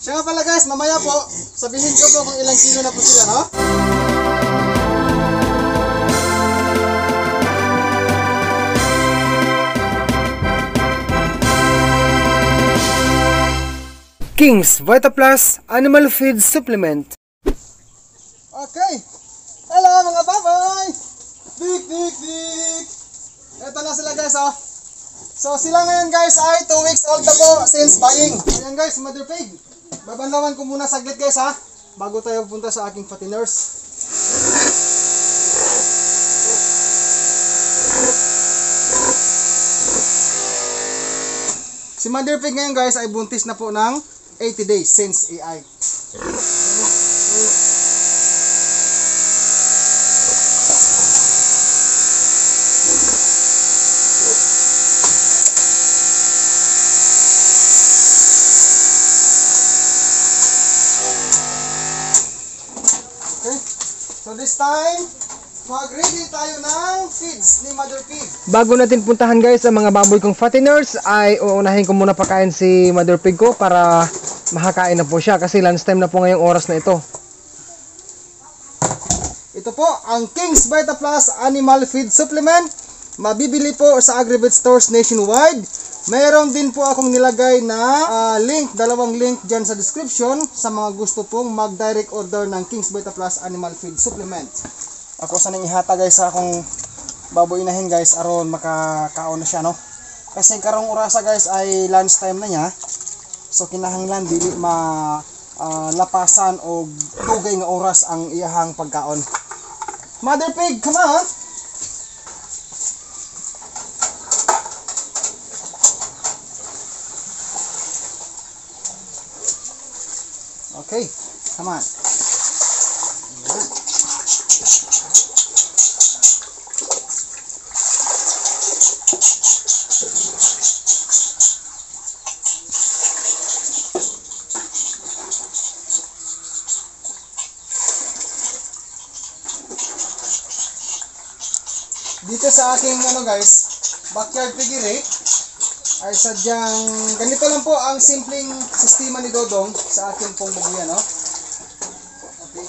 Siya nga pala guys, mamaya po, sabihin ko po kung ilang kilo na po sila, no? King's VitaPlus Animal Feed Supplement. Okay. Hello mga baboy! Dik, dik, dik! Ito na sila guys, oh. So sila ngayon guys ay 2 weeks old na po since buying. Ayan guys, mother pig. Babanlawan ko muna saglit guys ha, bago tayo punta sa aking fatty nurse. Si mother pig ngayon guys ay buntis na po ng 80 days since AI. Okay, so this time, mag-ready tayo ng feeds ni Mother Pig. Bago natin puntahan guys ang mga baboy kong fatteners, ay uunahin ko muna pakain si Mother Pig ko para makakain na po siya kasi lunchtime na po ngayong oras na ito. Ito po ang King's VitaPlus Animal Feed Supplement. Mabibili po sa Agribet stores nationwide. Mayroon din po akong nilagay na link, dalawang link dyan sa description sa mga gusto pong mag-direct order ng King's VitaPlus Animal Feed Supplement. Ako sa nang ihata guys sa akong baboy inahin guys aron makakaon na siya, no? Kasi karong orasa guys ay lunch time na niya. So kinahanglan dili lapasan o tugay nga oras ang iyahang pagkaon. Mother Pig, come on! Okay, come on. Ayan. Dito sa aking guys, backyard piggery ay sadyang ganito lang po ang simpleng sistema ni Dodong sa akin pong babuyan, no? Okay.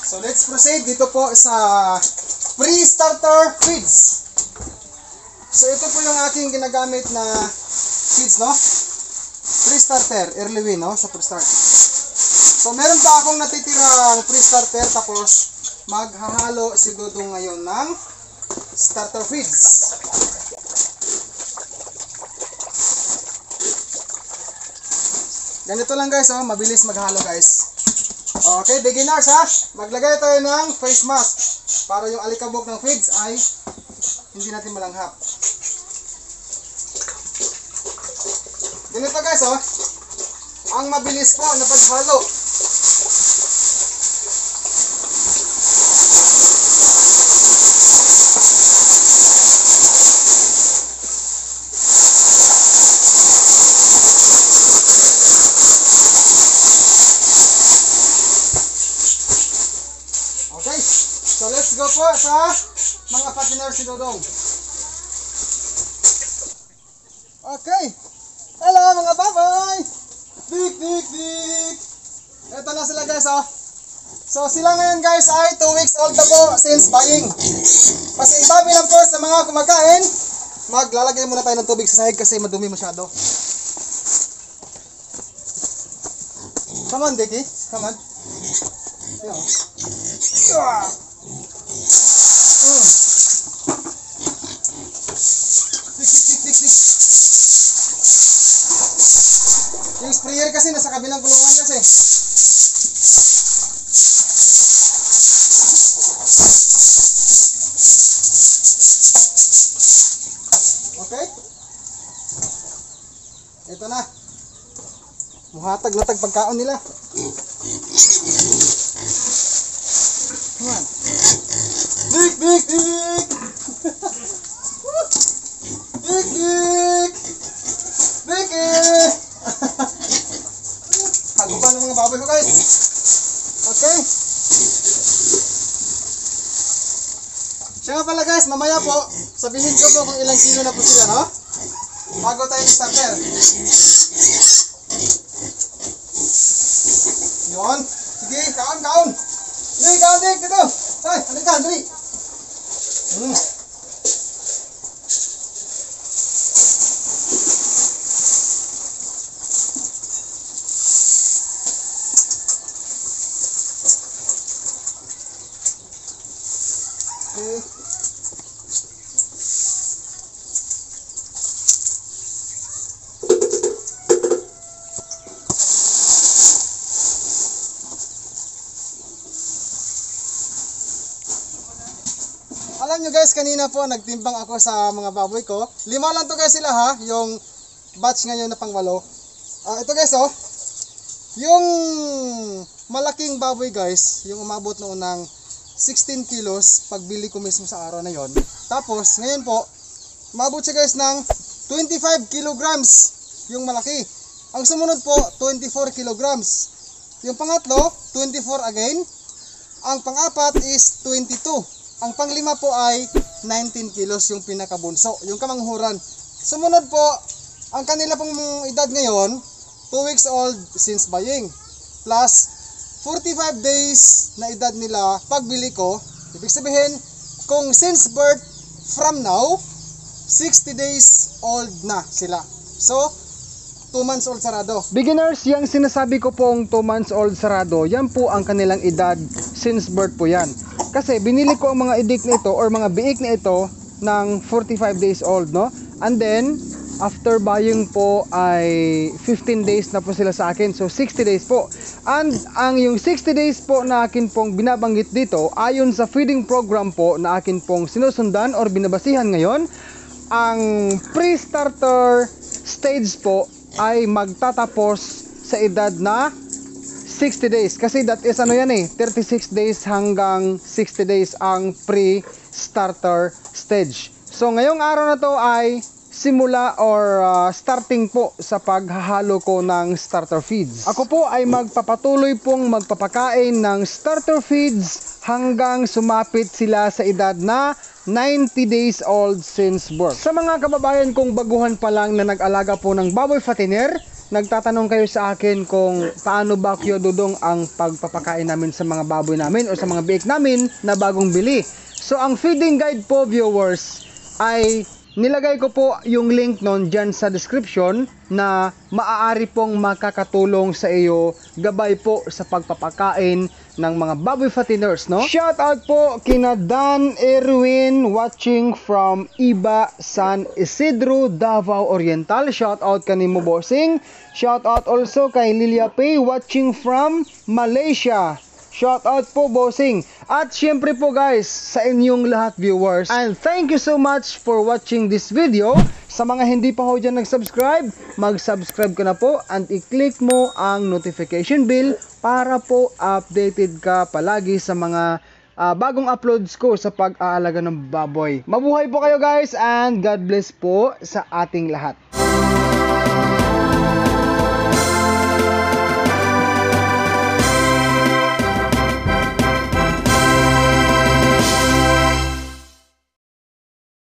So let's proceed dito po sa pre-starter feeds. So ito po yung aking ginagamit na feeds, no? Pre-starter, early win, no? Sa pre-start. So meron pa akong natitirang pre-starter tapos maghahalo si Dodong ngayon ng starter feeds. Ganito lang guys, oh, mabilis maghalo guys. Okay, beginners ha, maglagay tayo ng face mask para yung alikabok ng feeds ay hindi natin malanghap. Ganito guys, oh, ang mabilis po na paghalo. Okay, so let's go po sa mga fatteners ni Dodong. Okay, hello mga baboy! Dik, dik, dik! Ito na sila guys, oh. So sila ngayon guys ay 2 weeks old na po since buying. Pasintabi lang po sa mga kumakain, maglalagay muna tayo ng tubig sa sahig kasi madumi masyado. Come on, Dicky, come on. Yeah. Tik. Yung sprayer kasi nasa kabilang kulungan kasi. Okay? Ito na. Muhatag na pagkaon nila. Come on. Dik! Dik! Hagupan ng mga baboy ko guys. Okay. Siya nga pala guys, mamaya po, sabihin ko po kung ilang kilo na po sila, no? Bago tayo ng starter. Yun. Sige, kaon. Dili, kaon, dik, dito. Ay, halika, dali. Okay. Alam nyo guys, kanina po nagtimbang ako sa mga baboy ko. 5 lang to guys sila ha, yung batch ngayon na pang-8. Ito guys oh, yung malaking baboy guys, yung umabot noon ng 16 kilos pagbili ko mismo sa araw na yon. Tapos ngayon po, umabot siya guys ng 25 kilograms yung malaki. Ang sumunod po, 24 kilograms. Yung pangatlo, 24 again. Ang pang-apat is 22. Ang pang-5 po ay 19 kilos yung pinakabunso, yung kamanghuran. Sumunod po, ang kanila pong edad ngayon, 2 weeks old since buying. Plus, 45 days na edad nila pagbili ko. Ibig sabihin, kung since birth from now, 60 days old na sila. So, 2 months old sarado. Beginners, yung sinasabi ko pong 2 months old sarado, yan po ang kanilang edad since birth po yan. Kasi binili ko ang mga idik na ito or mga biik na ito ng 45 days old, no? And then, after buying po ay 15 days na po sila sa akin. So, 60 days po. And ang yung 60 days po na akin pong binabanggit dito, ayon sa feeding program po na akin pong sinusundan or binabasihan ngayon, ang pre-starter stage po ay magtatapos sa edad na 60 days. Kasi that is 36 days hanggang 60 days ang pre-starter stage. So ngayong araw na to ay simula or starting po sa paghahalo ko ng starter feeds. Ako po ay magpapatuloy pong magpapakain ng starter feeds hanggang sumapit sila sa edad na 90 days old since birth. Sa mga kababayan kong baguhan pa lang na nag-alaga po ng baboy fattener, nagtatanong kayo sa akin kung paano ba Kuya Dudong ang pagpapakain namin sa mga baboy namin o sa mga biik namin na bagong bili. So ang feeding guide po viewers ay nilagay ko po yung link nun dyan sa description na maaari pong makakatulong sa iyo gabay po sa pagpapakain ng mga baboy fatteners, no? Shout out po kina Dan Erwin watching from Iba, San Isidro, Davao Oriental. Shout out kanimo bossing. Shout out also kay Lilia Pay watching from Malaysia. Shout out po bossing. At syempre po guys sa inyong lahat viewers. And thank you so much for watching this video. Sa mga hindi pa ho dyan nag-subscribe, mag-subscribe ka na po and i-click mo ang notification bell para po updated ka palagi sa mga bagong uploads ko sa pag-aalaga ng baboy. Mabuhay po kayo guys and God bless po sa ating lahat.